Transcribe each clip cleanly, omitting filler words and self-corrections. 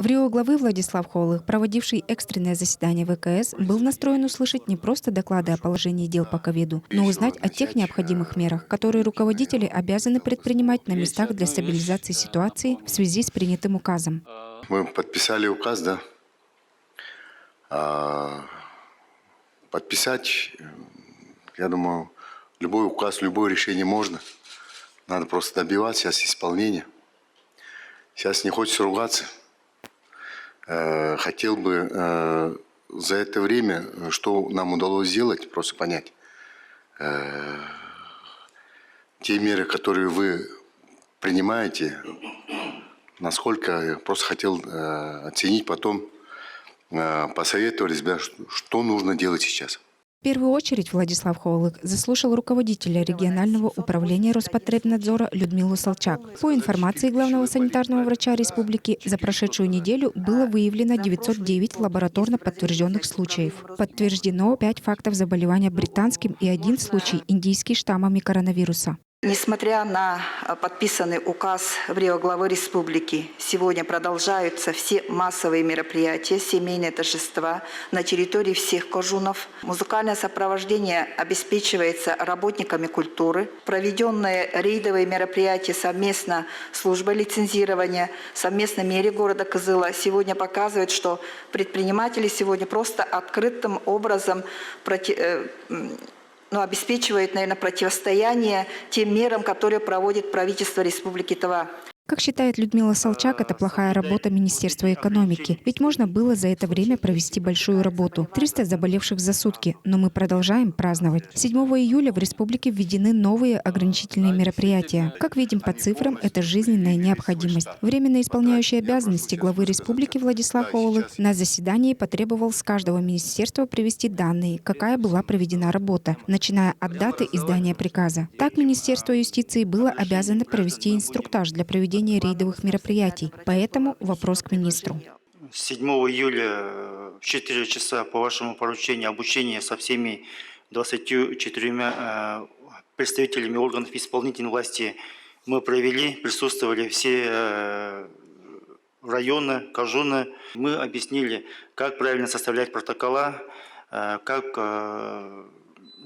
В Рио главы Владислав Ховалых, проводивший экстренное заседание ВКС, был настроен услышать не просто доклады о положении дел по ковиду, но узнать о тех необходимых мерах, которые руководители обязаны предпринимать на местах для стабилизации ситуации в связи с принятым указом. Мы подписали указ, да? Подписать, я думаю, любой указ, любое решение можно. Надо просто добиваться сейчас исполнения. Сейчас не хочется ругаться. Хотел бы за это время, что нам удалось сделать, просто понять. Те меры, которые вы принимаете, насколько я просто хотел оценить, потом посоветовались, что нужно делать сейчас. В первую очередь Владислав Ховалых заслушал руководителя регионального управления Роспотребнадзора Людмилу Салчак. По информации главного санитарного врача республики, за прошедшую неделю было выявлено 909 лабораторно подтвержденных случаев. Подтверждено 5 фактов заболевания британским и 1 случай индийский штаммами коронавируса. Несмотря на подписанный указ в Рио главы республики, сегодня продолжаются все массовые мероприятия, семейные торжества на территории всех кожунов. Музыкальное сопровождение обеспечивается работниками культуры. Проведенные рейдовые мероприятия совместно с службой лицензирования, совместно мере города Кызыла сегодня показывают, что предприниматели сегодня просто открытым образом обеспечивает, наверное, противостояние тем мерам, которые проводит правительство Республики Тыва. Как считает Людмила Салчак, это плохая работа Министерства экономики. Ведь можно было за это время провести большую работу. 300 заболевших за сутки, но мы продолжаем праздновать. 7 июля в республике введены новые ограничительные мероприятия. Как видим по цифрам, это жизненная необходимость. Временно исполняющий обязанности главы республики Владислав Ховалых на заседании потребовал с каждого министерства привести данные, какая была проведена работа, начиная от даты издания приказа. Так Министерство юстиции было обязано провести инструктаж для проведения рейдовых мероприятий. Поэтому вопрос к министру. 7 июля в 4 часа по вашему поручению обучение со всеми 24 представителями органов исполнительной власти мы провели, присутствовали все районы, кожуны. Мы объяснили, как правильно составлять протокола, как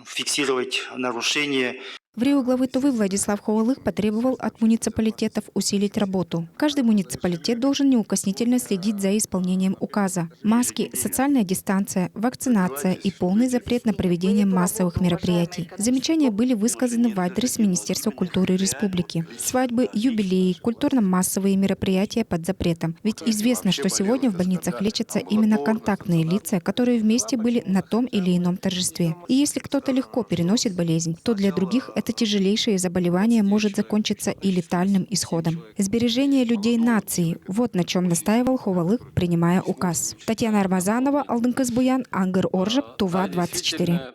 фиксировать нарушения. В Рио главы Тувы Владислав Ховалых потребовал от муниципалитетов усилить работу. Каждый муниципалитет должен неукоснительно следить за исполнением указа. Маски, социальная дистанция, вакцинация и полный запрет на проведение массовых мероприятий. Замечания были высказаны в адрес Министерства культуры республики. Свадьбы, юбилеи, культурно-массовые мероприятия под запретом. Ведь известно, что сегодня в больницах лечатся именно контактные лица, которые вместе были на том или ином торжестве. И если кто-то легко переносит болезнь, то для других это тяжелейшее заболевание может закончиться и летальным исходом. Сбережение людей нации – вот на чем настаивал Ховалых, принимая указ. Татьяна Армазанова, Алдын Кызбуян, Ангар Оржеп, Тува 24.